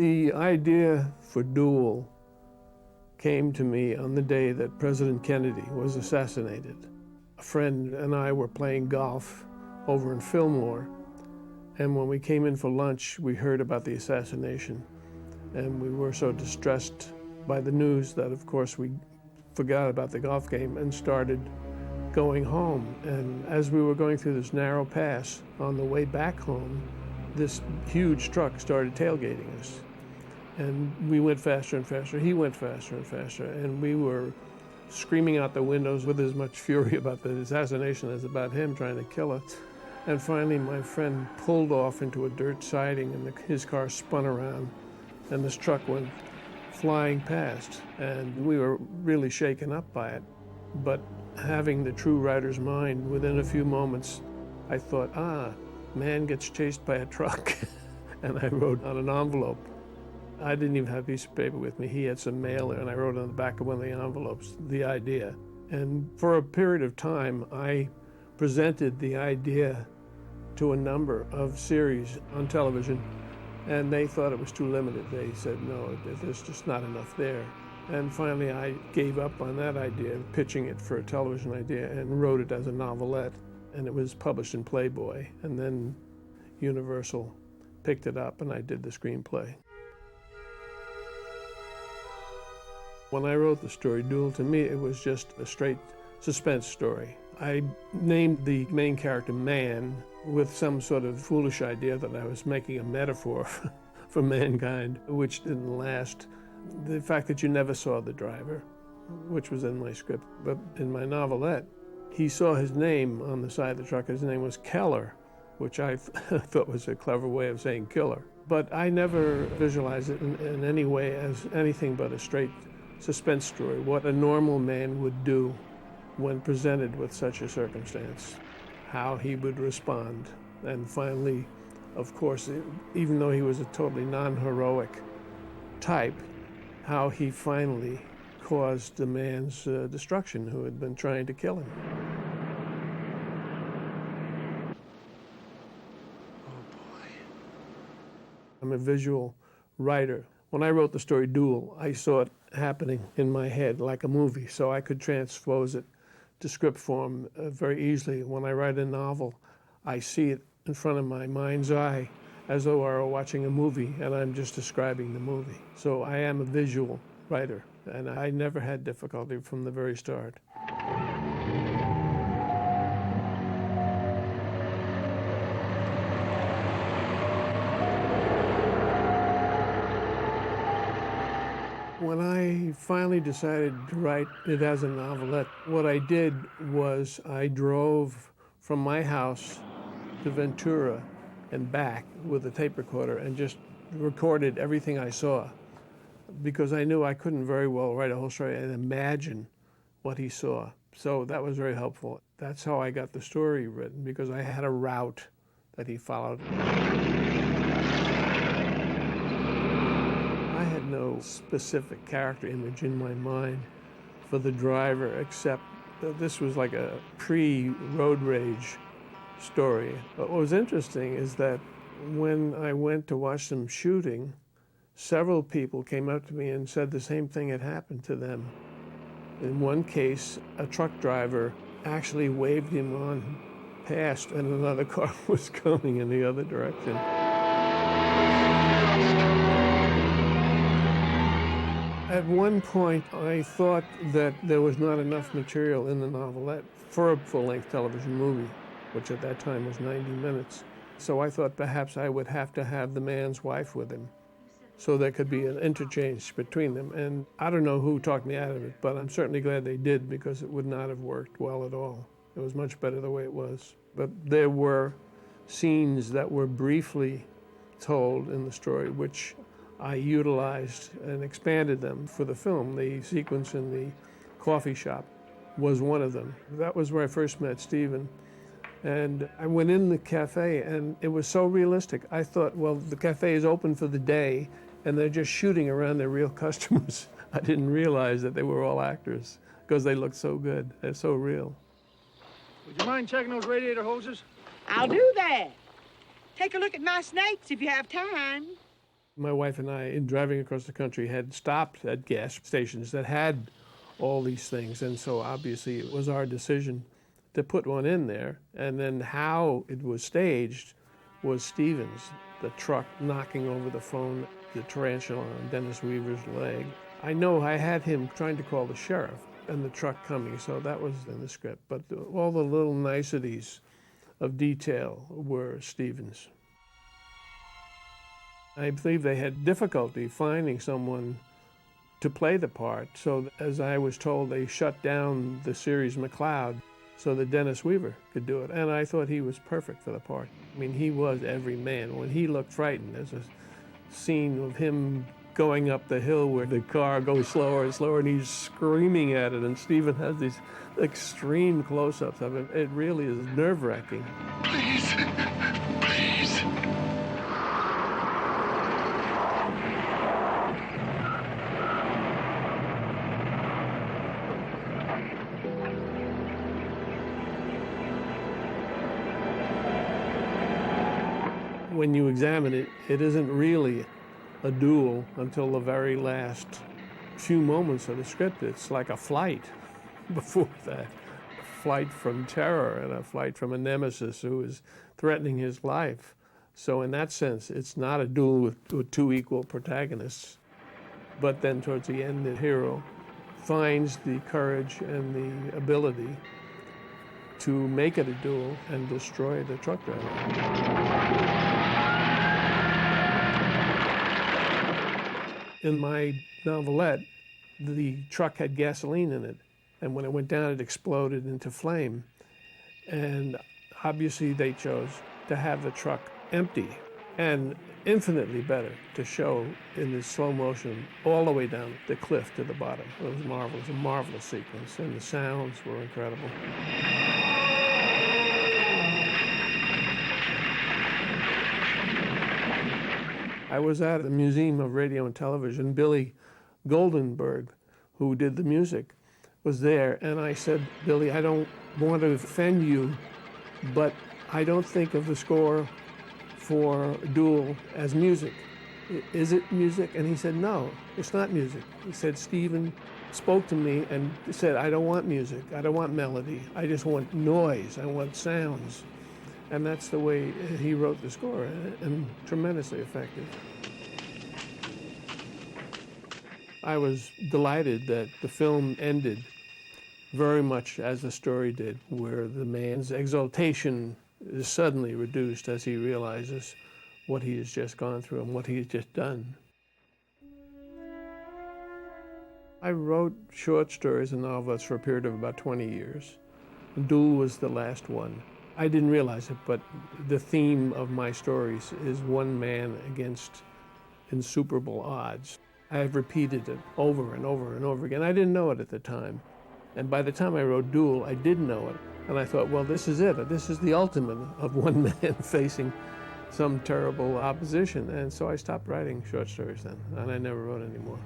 The idea for Duel came to me on the day that President Kennedy was assassinated. A friend and I were playing golf over in Fillmore, and when we came in for lunch, we heard about the assassination, and we were so distressed by the news that, of course, we forgot about the golf game and started going home. And as we were going through this narrow pass on the way back home, this huge truck started tailgating us. And we went faster and faster. He went faster and faster. And we were screaming out the windows with as much fury about the assassination as about him trying to kill us. And finally, my friend pulled off into a dirt siding, and his car spun around, and this truck went flying past. And we were really shaken up by it. But having the true writer's mind, within a few moments, I thought, man gets chased by a truck. And I wrote on an envelope. I didn't even have a piece of paper with me. He had some mail there, and I wrote on the back of one of the envelopes the idea. And for a period of time, I presented the idea to a number of series on television, and they thought it was too limited. They said, no, there's just not enough there. And finally, I gave up on that idea, pitching it for a television idea, and wrote it as a novelette. And it was published in Playboy. And then Universal picked it up, and I did the screenplay. When I wrote the story, Duel, to me, it was just a straight suspense story. I named the main character Man with some sort of foolish idea that I was making a metaphor for mankind, which didn't last. The fact that you never saw the driver, which was in my script, but in my novelette, he saw his name on the side of the truck. His name was Keller, which I thought was a clever way of saying killer. But I never visualized it in any way as anything but a straight suspense story, what a normal man would do when presented with such a circumstance, how he would respond. And finally, of course, even though he was a totally non-heroic type, how he finally caused the man's destruction who had been trying to kill him. Oh boy. I'm a visual writer. When I wrote the story Duel, I saw it happening in my head like a movie, so I could transpose it to script form very easily. When I write a novel, I see it in front of my mind's eye as though I were watching a movie and I'm just describing the movie. So I am a visual writer, and I never had difficulty from the very start. When I finally decided to write it as a novelette, what I did was I drove from my house to Ventura and back with a tape recorder and just recorded everything I saw, because I knew I couldn't very well write a whole story and imagine what he saw. So that was very helpful. That's how I got the story written, because I had a route that he followed. I had no specific character image in my mind for the driver, except that this was like a pre-road rage story. But what was interesting is that when I went to watch them shooting, several people came up to me and said the same thing had happened to them. In one case, a truck driver actually waved him on past, and another car was coming in the other direction. At one point, I thought that there was not enough material in the novelette for a full-length television movie, which at that time was 90 minutes. So I thought perhaps I would have to have the man's wife with him, so there could be an interchange between them. And I don't know who talked me out of it, but I'm certainly glad they did, because it would not have worked well at all. It was much better the way it was. But there were scenes that were briefly told in the story, which I utilized and expanded them for the film. The sequence in the coffee shop was one of them. That was where I first met Stephen. And I went in the cafe, and it was so realistic. I thought, well, the cafe is open for the day, and they're just shooting around their real customers. I didn't realize that they were all actors, because they looked so good. They're so real. Would you mind checking those radiator hoses? I'll do that. Take a look at my snakes if you have time. My wife and I, in driving across the country, had stopped at gas stations that had all these things. And so obviously it was our decision to put one in there. And then how it was staged was Stevens, the truck knocking over the phone, the tarantula on Dennis Weaver's leg. I know I had him trying to call the sheriff and the truck coming, so that was in the script. But all the little niceties of detail were Stevens. I believe they had difficulty finding someone to play the part, so as I was told, they shut down the series McCloud so that Dennis Weaver could do it, and I thought he was perfect for the part. I mean, he was every man. When he looked frightened, there's a scene of him going up the hill where the car goes slower and slower, and he's screaming at it, and Stephen has these extreme close-ups of him. It really is nerve-wracking. Please, please. When you examine it, it isn't really a duel until the very last few moments of the script. It's like a flight before that. A flight from terror and a flight from a nemesis who is threatening his life. So in that sense, it's not a duel with two equal protagonists. But then towards the end, the hero finds the courage and the ability to make it a duel and destroy the truck driver. In my novelette, the truck had gasoline in it, and when it went down, it exploded into flame. And obviously they chose to have the truck empty, and infinitely better to show in this slow motion all the way down the cliff to the bottom. It was marvelous, a marvelous sequence, and the sounds were incredible. I was at the Museum of Radio and Television. Billy Goldenberg, who did the music, was there, and I said, Billy, I don't want to offend you, but I don't think of the score for Duel as music. Is it music? And he said, no, it's not music. He said, Stephen spoke to me and said, I don't want music, I don't want melody, I just want noise, I want sounds. And that's the way he wrote the score, and tremendously effective. I was delighted that the film ended very much as the story did, where the man's exaltation is suddenly reduced as he realizes what he has just gone through and what he has just done. I wrote short stories and novels for a period of about 20 years. Duel was the last one. I didn't realize it, but the theme of my stories is one man against insuperable odds. I have repeated it over and over and over again. I didn't know it at the time. And by the time I wrote Duel, I did know it. And I thought, well, this is it. This is the ultimate of one man facing some terrible opposition. And so I stopped writing short stories then, and I never wrote any more.